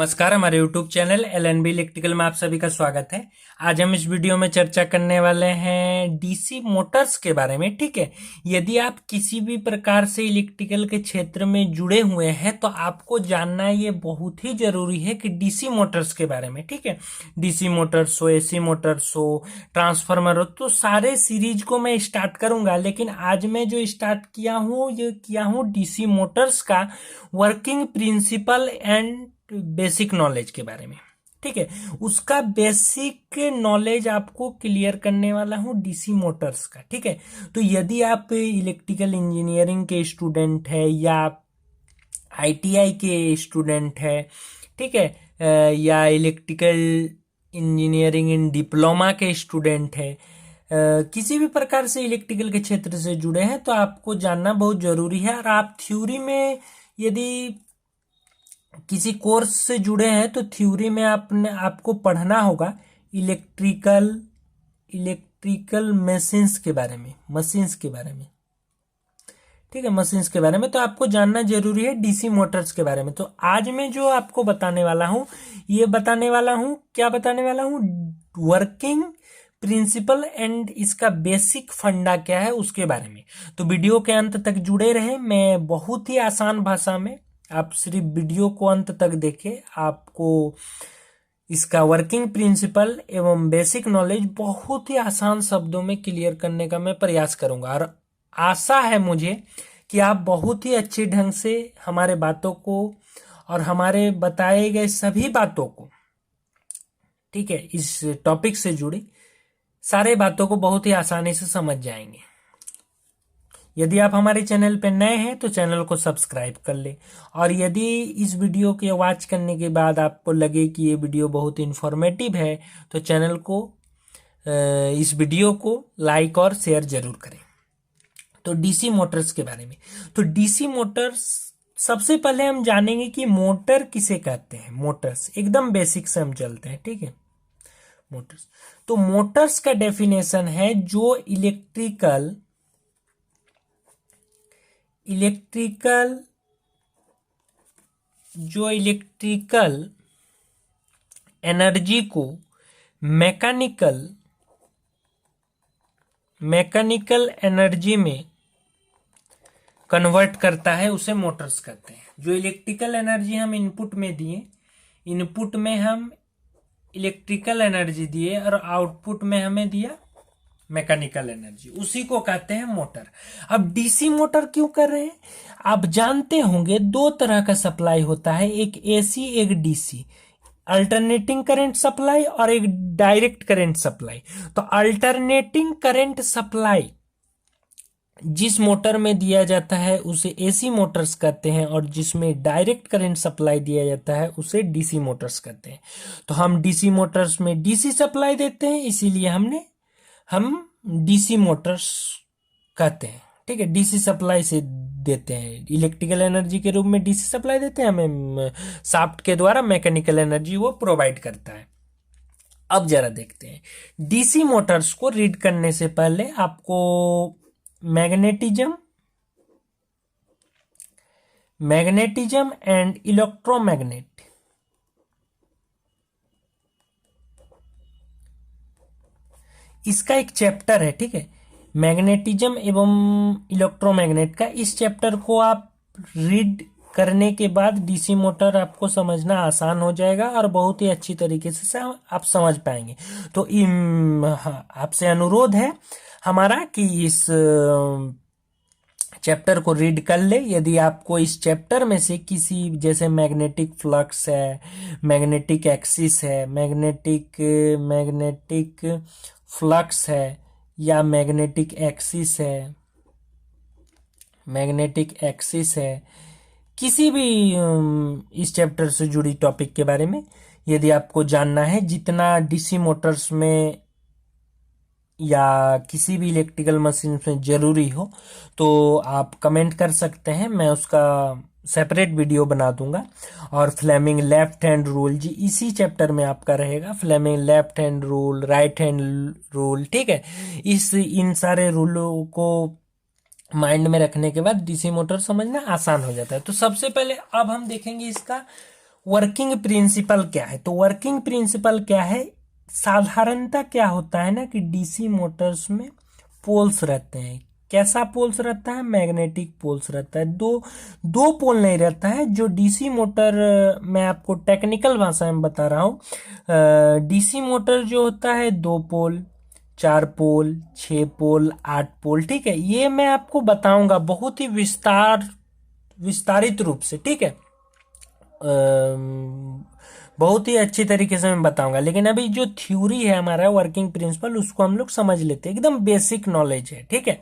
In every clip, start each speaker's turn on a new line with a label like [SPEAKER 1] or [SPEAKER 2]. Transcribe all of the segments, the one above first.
[SPEAKER 1] नमस्कार। हमारे YouTube channel LNB electrical में आप सभी का स्वागत है। आज हम इस वीडियो में चर्चा करने वाले हैं डीसी मोटर्स के बारे में। ठीक है, यदि आप किसी भी प्रकार से इलेक्ट्रिकल के क्षेत्र में जुड़े हुए हैं तो आपको जानना ये बहुत ही जरूरी है कि डीसी मोटर्स के बारे में। ठीक है, डीसी मोटर्स हो, एसी मोटर्स हो, ट्रांसफार्मर हो, तो सारे सीरीज को मैं स्टार्ट करूंगा। लेकिन आज मैं जो स्टार्ट किया हूँ ये किया हूँ डीसी मोटर्स का working principle and basic knowledge के बारे में। ठीक है, उसका बेसिक नॉलेज आपको क्लियर करने वाला हूं डीसी मोटर्स का। ठीक है, तो यदि आप इलेक्ट्रिकल इंजीनियरिंग के स्टूडेंट है या आईटीआई के स्टूडेंट है, ठीक है, या इलेक्ट्रिकल इंजीनियरिंग इन डिप्लोमा के स्टूडेंट है, किसी भी प्रकार से इलेक्ट्रिकल के क्षेत्र से जुड़े हैं तो आपको जानना बहुत जरूरी है। और आप थ्योरी में यदि किसी कोर्स से जुड़े हैं तो थ्योरी में आपको पढ़ना होगा इलेक्ट्रिकल मशीन्स के बारे में, ठीक है, मशीन्स के बारे में। तो आपको जानना जरूरी है डीसी मोटर्स के बारे में। तो आज मैं जो आपको बताने वाला हूं क्या बताने वाला हूं, वर्किंग प्रिंसिपल एंड इसका बेसिक फंडा क्या है उसके बारे में। तो वीडियो के अंत तक जुड़े रहे। मैं बहुत ही आसान भाषा में, आप सिर्फ वीडियो को अंत तक देखें, आपको इसका वर्किंग प्रिंसिपल एवं बेसिक नॉलेज बहुत ही आसान शब्दों में क्लियर करने का मैं प्रयास करूंगा। और आशा है मुझे कि आप बहुत ही अच्छे ढंग से हमारे बातों को और हमारे बताए गए सभी बातों को, ठीक है, इस टॉपिक से जुड़ी सारे बातों को बहुत ही आसानी से समझ जाएंगे। यदि आप हमारे चैनल पर नए हैं तो चैनल को सब्सक्राइब कर ले। और यदि इस वीडियो के वॉच करने के बाद आपको लगे कि ये वीडियो बहुत इंफॉर्मेटिव है तो चैनल को, इस वीडियो को लाइक और शेयर जरूर करें। तो डीसी मोटर्स के बारे में, तो डीसी मोटर्स सबसे पहले हम जानेंगे कि मोटर किसे कहते हैं। मोटर्स एकदम बेसिक से हम चलते हैं। ठीक है, मोटर्स, तो मोटर्स का डेफिनेशन है जो इलेक्ट्रिकल एनर्जी को मैकेनिकल एनर्जी में कन्वर्ट करता है, उसे मोटर्स कहते हैं। जो इलेक्ट्रिकल एनर्जी हम इनपुट में दिए, इनपुट में हम इलेक्ट्रिकल एनर्जी दिए और आउटपुट में हमें दिया मैकेनिकल एनर्जी, उसी को कहते हैं मोटर। अब डीसी मोटर क्यों कर रहे हैं, आप जानते होंगे दो तरह का सप्लाई होता है, एक एसी एक डीसी, अल्टरनेटिंग करंट सप्लाई और एक डायरेक्ट करंट सप्लाई। तो अल्टरनेटिंग करंट सप्लाई जिस मोटर में दिया जाता है उसे एसी मोटर्स कहते हैं, और जिसमें डायरेक्ट करंट सप्लाई दिया जाता है उसे डीसी मोटर्स कहते हैं। तो हम डीसी मोटर्स में डीसी सप्लाई देते हैं, इसीलिए हम डीसी मोटर्स कहते हैं। ठीक है, डीसी सप्लाई से देते हैं, इलेक्ट्रिकल एनर्जी के रूप में डीसी सप्लाई देते हैं, हमें शाफ्ट के द्वारा मैकेनिकल एनर्जी वो प्रोवाइड करता है। अब जरा देखते हैं, डीसी मोटर्स को रीड करने से पहले आपको मैग्नेटिज्म एंड इलेक्ट्रोमैग्नेट, इसका एक चैप्टर है। ठीक है, मैग्नेटिज्म एवं इलेक्ट्रोमैग्नेट का, इस चैप्टर को आप रीड करने के बाद डीसी मोटर आपको समझना आसान हो जाएगा और बहुत ही अच्छी तरीके से आप समझ पाएंगे। तो आपसे अनुरोध है हमारा कि इस चैप्टर को रीड कर ले। यदि आपको इस चैप्टर में से किसी, जैसे मैग्नेटिक फ्लक्स है, मैग्नेटिक एक्सिस है, मैग्नेटिक फ्लक्स है, या मैग्नेटिक एक्सिस है, किसी भी इस चैप्टर से जुड़ी टॉपिक के बारे में यदि आपको जानना है, जितना डीसी मोटर्स में या किसी भी इलेक्ट्रिकल मशीन में जरूरी हो, तो आप कमेंट कर सकते हैं, मैं उसका सेपरेट वीडियो बना दूंगा। और फ्लेमिंग लेफ्ट हैंड रूल जी इसी चैप्टर में आपका रहेगा, Fleming left hand rule, right hand rule. ठीक है, इन सारे रूलों को माइंड में रखने के बाद डीसी मोटर समझना आसान हो जाता है। तो सबसे पहले अब हम देखेंगे इसका वर्किंग प्रिंसिपल क्या है? तो वर्किंग प्रिंसिपल क्या है, साधारणतः क्या होता है ना कि डीसी मोटर्स में पोल्स रहते हैं। कैसा पोल्स रहता है? मैग्नेटिक पोल्स रहता है। दो दो पोल नहीं रहता है। जो डीसी मोटर, मैं आपको टेक्निकल भाषा में बता रहा हूँ, डीसी मोटर जो होता है 2 पोल, 4 पोल, 6 पोल, 8 पोल, ठीक है। ये मैं आपको बताऊंगा बहुत ही विस्तारित रूप से, ठीक है। बहुत ही अच्छी तरीके से मैं बताऊंगा, लेकिन अभी जो थ्योरी है हमारा वर्किंग प्रिंसिपल, उसको हम लोग समझ लेते हैं। एकदम बेसिक नॉलेज है, ठीक है।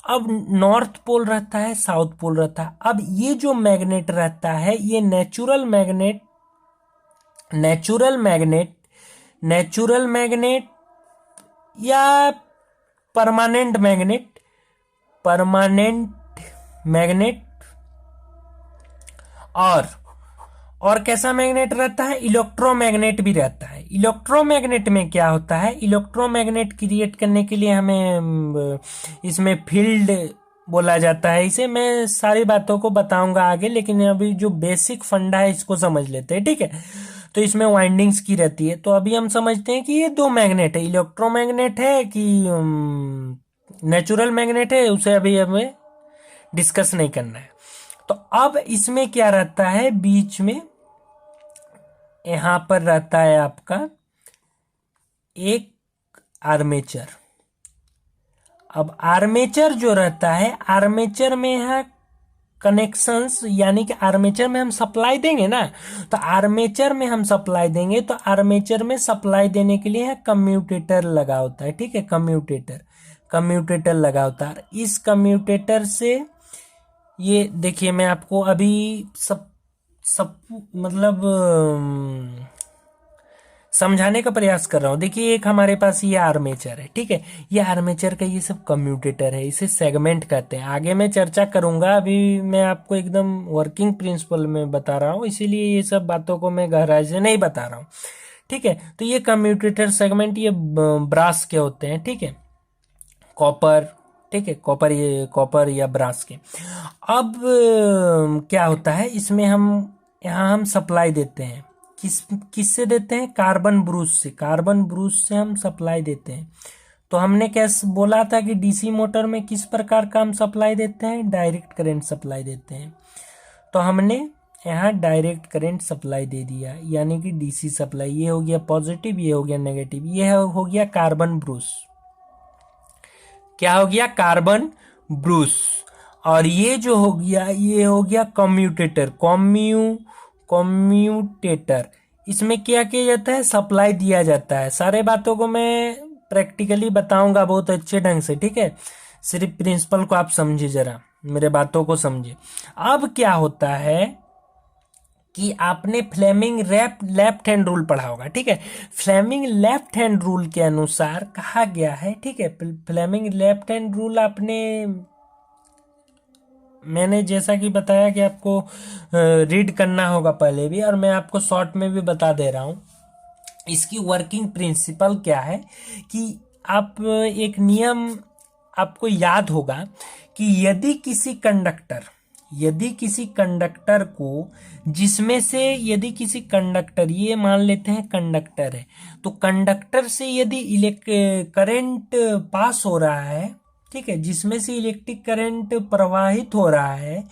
[SPEAKER 1] अब नॉर्थ पोल रहता है, साउथ पोल रहता है। अब ये जो मैग्नेट रहता है, ये नेचुरल मैग्नेट या परमानेंट मैग्नेट और कैसा मैग्नेट रहता है? इलेक्ट्रोमैग्नेट भी रहता है। इलेक्ट्रोमैग्नेट में क्या होता है? इलेक्ट्रोमैग्नेट क्रिएट करने के लिए हमें इसमें फील्ड बोला जाता है। इसे मैं सारी बातों को बताऊंगा आगे, लेकिन अभी जो बेसिक फंडा है इसको समझ लेते हैं, ठीक है। तो इसमें वाइंडिंग्स की रहती है। तो अभी हम समझते हैं कि ये 2 मैग्नेट है, इलेक्ट्रोमैग्नेट है कि नेचुरल मैग्नेट है, उसे अभी हमें डिस्कस नहीं करना है। तो अब इसमें क्या रहता है? बीच में यहां पर रहता है आपका एक आर्मेचर। अब आर्मेचर जो रहता है, आर्मेचर में है कनेक्शंस, यानी कि आर्मेचर में हम सप्लाई देंगे ना, तो आर्मेचर में हम सप्लाई देंगे तो आर्मेचर में सप्लाई देने के लिए है कम्यूटेटर लगा होता है, ठीक है। कम्यूटेटर लगा होता है। इस कम्यूटेटर से ये देखिए, मैं आपको अभी सब मतलब समझाने का प्रयास कर रहा हूं। देखिए, एक हमारे पास ये आर्मेचर है, ठीक है। ये आर्मेचर का ये सब कम्यूटेटर है, इसे सेगमेंट कहते हैं। आगे मैं चर्चा करूंगा, अभी मैं आपको एकदम वर्किंग प्रिंसिपल में बता रहा हूं, इसीलिए ये सब बातों को मैं गहराई से नहीं बता रहा हूं, ठीक है। तो ये कम्यूटेटर सेगमेंट ये ब्रास के होते हैं, ठीक है, कॉपर, ठीक है, कॉपर या ब्रास के। अब क्या होता है, इसमें यहाँ हम सप्लाई देते हैं। किससे देते हैं? कार्बन ब्रूस से हम सप्लाई देते हैं। तो हमने कैसे बोला था कि डीसी मोटर में किस प्रकार का हम सप्लाई देते हैं? डायरेक्ट करंट सप्लाई देते हैं। तो हमने यहाँ डायरेक्ट करंट सप्लाई दे दिया, यानी कि डीसी सप्लाई। ये हो गया पॉजिटिव, ये हो गया नेगेटिव, ये हो गया कार्बन ब्रूस। क्या हो गया? Carbon Bruce. और ये जो हो गया, ये हो गया कम्यूटेटर। इसमें क्या किया जाता है? सप्लाई दिया जाता है। सारे बातों को मैं प्रैक्टिकली बताऊंगा बहुत अच्छे ढंग से, ठीक है। सिर्फ प्रिंसिपल को आप समझिए, जरा मेरे बातों को समझिए। अब क्या होता है कि आपने फ्लेमिंग लेफ्ट हैंड रूल पढ़ा होगा, ठीक है। फ्लेमिंग लेफ्ट हैंड रूल के अनुसार कहा गया है, ठीक है। फ्लेमिंग लेफ्ट हैंड रूल मैंने जैसा कि बताया कि आपको रीड करना होगा पहले भी, और मैं आपको शॉर्ट में भी बता दे रहा हूं। इसकी वर्किंग प्रिंसिपल क्या है कि आप एक नियम आपको याद होगा कि यदि किसी कंडक्टर को, जिसमें से यदि किसी कंडक्टर, ये मान लेते हैं कंडक्टर है, तो कंडक्टर से यदि करंट पास हो रहा है, ठीक है, जिसमें से इलेक्ट्रिक करंट प्रवाहित हो रहा है,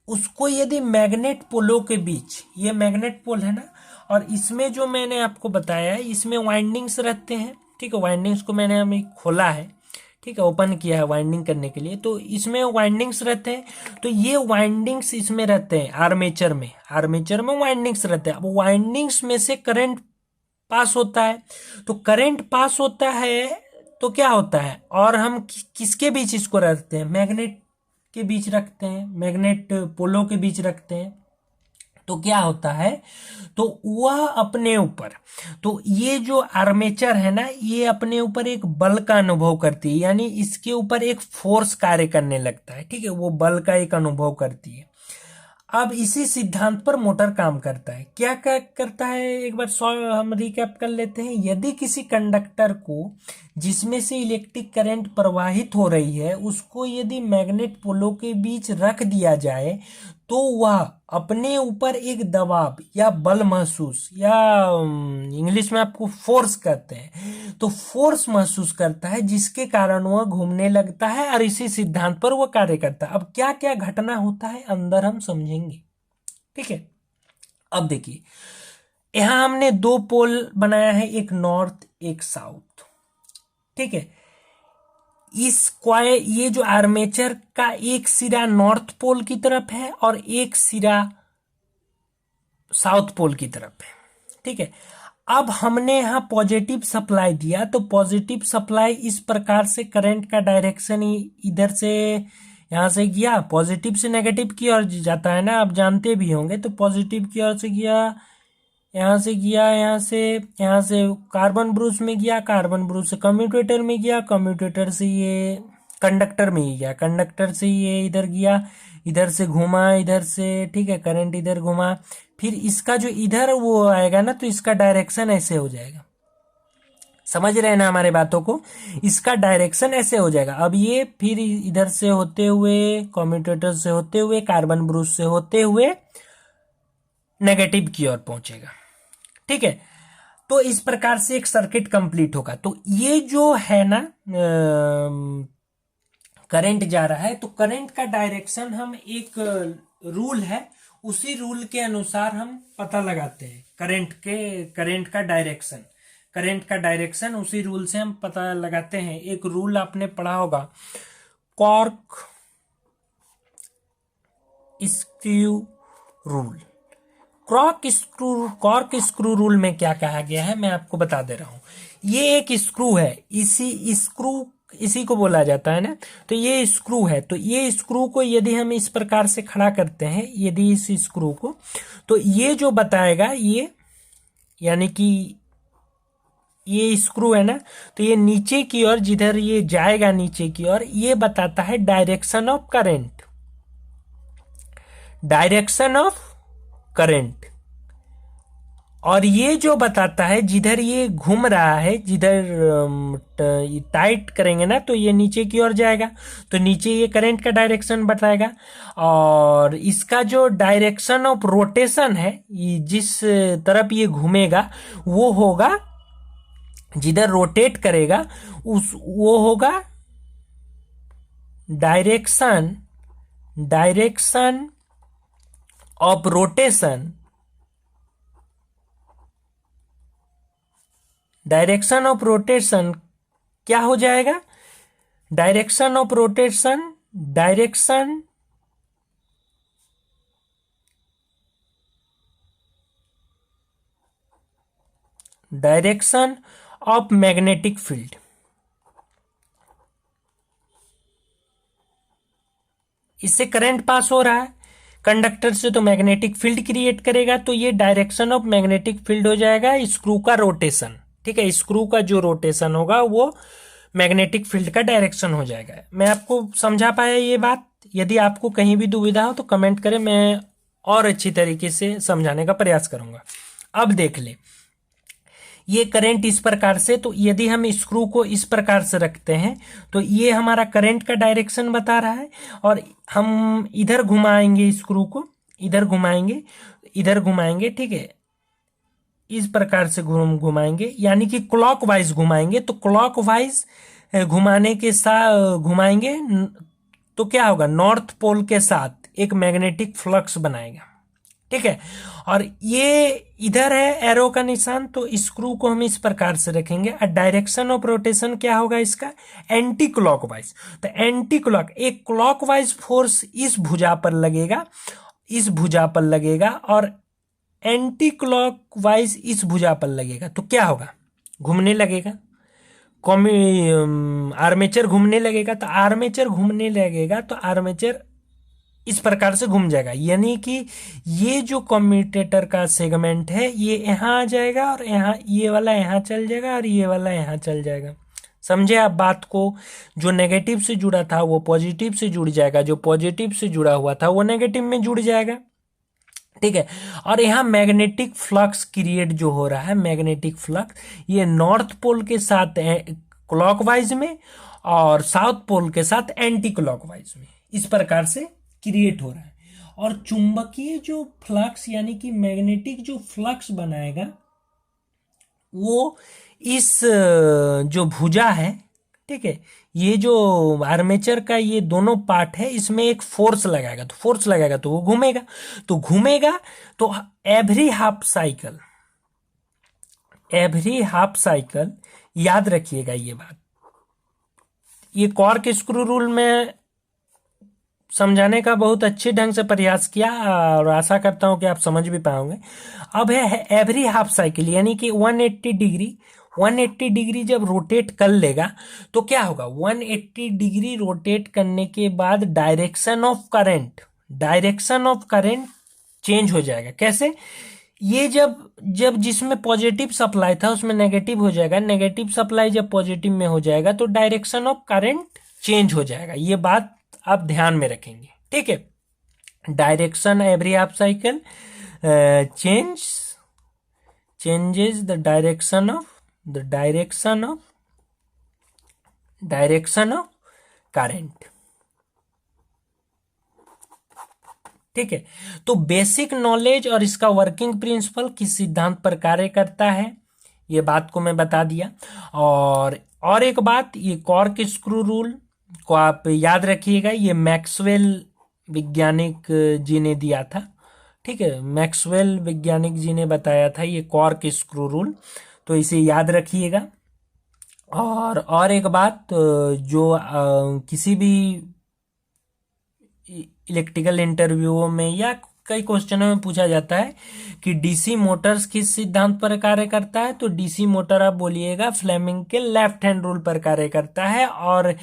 [SPEAKER 1] उसको यदि मैग्नेट पोलों के बीच, ये मैग्नेट पोल है ना, और इसमें जो मैंने आपको बताया है, इसमें वाइंडिंग्स रहते हैं, ठीक है। वाइंडिंग्स को मैंने हमें खोला है, ठीक है, ओपन किया है वाइंडिंग करने के लिए। तो इसमें वाइंडिंग्स रहते हैं, तो ये वाइंडिंग्स इसमें रहते हैं आर्मेचर में वाइंडिंग्स रहते हैं। अब वाइंडिंग्स में से करंट पास होता है, तो करंट पास होता है तो क्या होता है, और हम किसके बीच इसको रखते हैं? मैग्नेट के बीच रखते हैं, मैग्नेट पोलों के बीच रखते हैं। तो क्या होता है, तो वह अपने ऊपर, तो ये जो आर्मेचर है ना, ये अपने ऊपर एक बल का अनुभव करती है, यानी इसके ऊपर एक फोर्स कार्य करने लगता है, ठीक है, वो बल का एक अनुभव करती है। अब इसी सिद्धांत पर मोटर काम करता है। क्या करता है, एक बार हम रिकैप कर लेते हैं। यदि किसी कंडक्टर को, जिसमें से इलेक्ट्रिक करंट प्रवाहित हो रही है, उसको यदि मैग्नेट पोलों के बीच रख दिया जाए, तो वह अपने ऊपर एक दबाव या बल महसूस, या इंग्लिश में आपको फोर्स कहते हैं, तो फोर्स महसूस करता है, जिसके कारण वह घूमने लगता है और इसी सिद्धांत पर वह कार्य करता है। अब क्या क्या घटना होता है अंदर हम समझेंगे, ठीक है। अब देखिए, यहां हमने दो पोल बनाया है, एक नॉर्थ एक साउथ, ठीक है। ये जो आर्मेचर का एक सिरा नॉर्थ पोल की तरफ है और एक सिरा साउथ पोल की तरफ है, ठीक है। अब हमने यहां पॉजिटिव सप्लाई दिया, तो पॉजिटिव सप्लाई इस प्रकार से करंट का डायरेक्शन इधर से यहां से गया, पॉजिटिव से नेगेटिव की ओर जाता है ना, आप जानते भी होंगे। तो पॉजिटिव की ओर से गया, यहाँ से गया, यहाँ से कार्बन ब्रूस में गया, कार्बन ब्रूस से कम्यूटेटर में गया, कम्यूटेटर से ये कंडक्टर में ही गया, कंडक्टर से ये इधर गया, इधर से घुमा, इधर से, ठीक है, करंट इधर घुमा, फिर इसका जो इधर वो आएगा ना, तो इसका डायरेक्शन ऐसे हो जाएगा। समझ रहे हैं ना हमारे बातों को, इसका डायरेक्शन ऐसे हो जाएगा। अब ये फिर इधर से होते हुए, कम्यूटेटर से होते हुए, कार्बन ब्रूस से होते हुए नेगेटिव की ओर पहुंचेगा, ठीक है। तो इस प्रकार से एक सर्किट कंप्लीट होगा। तो ये जो है ना करंट जा रहा है, तो करंट का डायरेक्शन हम एक रूल है, उसी रूल के अनुसार हम पता लगाते हैं करंट का डायरेक्शन उसी रूल से हम पता लगाते हैं। एक रूल आपने पढ़ा होगा, cork screw rule. Cork screw rule में क्या कहा गया है मैं आपको बता दे रहा हूं। ये एक स्क्रू है, इसी को बोला जाता है ना, तो ये स्क्रू है। तो ये स्क्रू को यदि हम इस प्रकार से खड़ा करते हैं, यदि इस स्क्रू को, तो ये जो बताएगा, ये यानी कि ये स्क्रू है ना, तो ये नीचे की ओर, जिधर ये जाएगा नीचे की ओर, ये बताता है डायरेक्शन ऑफ करंट, और ये जो बताता है जिधर ये घूम रहा है, जिधर टाइट करेंगे ना, तो ये नीचे की ओर जाएगा, तो नीचे ये करंट का डायरेक्शन बताएगा। और इसका जो डायरेक्शन ऑफ रोटेशन है, जिस तरफ ये घूमेगा, वो होगा, जिधर रोटेट करेगा वो होगा डायरेक्शन ऑफ रोटेशन, क्या हो जाएगा, डायरेक्शन ऑफ मैग्नेटिक फील्ड। इससे करंट पास हो रहा है कंडक्टर से, तो मैग्नेटिक फील्ड क्रिएट करेगा, तो ये डायरेक्शन ऑफ मैग्नेटिक फील्ड हो जाएगा स्क्रू का रोटेशन, ठीक है। स्क्रू का जो रोटेशन होगा वो मैग्नेटिक फील्ड का डायरेक्शन हो जाएगा। मैं आपको समझा पाया ये बात? यदि आपको कहीं भी दुविधा हो तो कमेंट करें, मैं और अच्छी तरीके से समझाने का प्रयास करूंगा। अब देख ले, ये करंट इस प्रकार से, तो यदि हम स्क्रू को इस प्रकार से रखते हैं, तो ये हमारा करंट का डायरेक्शन बता रहा है, और हम इधर घुमाएंगे स्क्रू को, इधर घुमाएंगे, ठीक है, इस प्रकार से घुमाएंगे, यानी कि क्लॉकवाइज घुमाएंगे। तो क्लॉकवाइज घुमाने के साथ घुमाएंगे तो क्या होगा, नॉर्थ पोल के साथ एक मैग्नेटिक फ्लक्स बनाएगा, ठीक है। और ये इधर है एरो का निशान, तो स्क्रू को हम इस प्रकार से रखेंगे। और डायरेक्शन ऑफ रोटेशन क्या होगा इसका, एंटी क्लॉकवाइज। तो एंटी क्लॉक, एक क्लॉकवाइज फोर्स इस भुजा पर लगेगा और एंटी क्लॉकवाइज इस भुजा पर लगेगा, तो क्या होगा, घूमने लगेगा, आर्मेचर घूमने लगेगा। तो आर्मेचर इस प्रकार से घूम जाएगा, यानी कि ये जो कम्यूटेटर का सेगमेंट है ये यहाँ आ जाएगा, और यहाँ ये वाला यहाँ चल जाएगा, और ये वाला यहाँ चल जाएगा। समझे आप बात को? जो नेगेटिव से जुड़ा था वो पॉजिटिव से जुड़ जाएगा, जो पॉजिटिव से जुड़ा हुआ था वो नेगेटिव में जुड़ जाएगा, ठीक है। और यहाँ मैग्नेटिक फ्लक्स क्रिएट जो हो रहा है, मैग्नेटिक फ्लक्स, ये नॉर्थ पोल के साथ क्लॉकवाइज में और साउथ पोल के साथ एंटी क्लॉकवाइज में इस प्रकार से क्रिएट हो रहा है। और चुंबकीय जो फ्लक्स यानी कि मैग्नेटिक जो फ्लक्स बनाएगा वो इस जो भुजा है, ठीक है, ये जो आर्मेचर का ये दोनों पार्ट है इसमें एक फोर्स लगाएगा, तो फोर्स लगाएगा तो वो घूमेगा, तो घूमेगा तो एवरी हाफ साइकिल याद रखिएगा ये बात। ये कॉर्क स्क्रू रूल में समझाने का बहुत अच्छे ढंग से प्रयास किया और आशा करता हूं कि आप समझ भी पाओगे। अब है एवरी हाफ साइकिल यानी कि 180 डिग्री जब रोटेट कर लेगा तो क्या होगा, 180 डिग्री रोटेट करने के बाद डायरेक्शन ऑफ करंट चेंज हो जाएगा। कैसे? ये जब जब जिसमें पॉजिटिव सप्लाई था उसमें नेगेटिव हो जाएगा, नेगेटिव सप्लाई जब पॉजिटिव में हो जाएगा तो डायरेक्शन ऑफ करंट चेंज हो जाएगा। ये बात आप ध्यान में रखेंगे, ठीक है। Direction every half cycle changes the direction of current, ठीक है। तो बेसिक नॉलेज और इसका वर्किंग प्रिंसिपल किस सिद्धांत पर कार्य करता है ये बात को मैं बता दिया। और एक बात, ये कॉर्क स्क्रू रूल को आप याद रखिएगा, ये मैक्सवेल वैज्ञानिक जी ने दिया था, ठीक है। मैक्सवेल वैज्ञानिक जी ने बताया था ये कॉर्क स्क्रू रूल, तो इसे याद रखिएगा। और एक बात, जो किसी भी इलेक्ट्रिकल इंटरव्यूओं में या कई क्वेश्चनों में पूछा जाता है कि डीसी मोटर्स किस सिद्धांत पर कार्य करता है, तो डीसी मोटर आप बोलिएगा फ्लेमिंग के लेफ्ट हैंड रूल पर कार्य करता है, और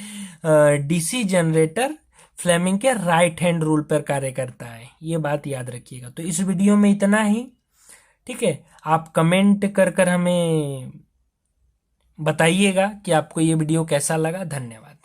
[SPEAKER 1] डीसी जनरेटर फ्लेमिंग के राइट हैंड रूल पर कार्य करता है। ये बात याद रखिएगा। तो इस वीडियो में इतना ही, ठीक है। आप कमेंट कर हमें बताइएगा कि आपको ये वीडियो कैसा लगा। धन्यवाद।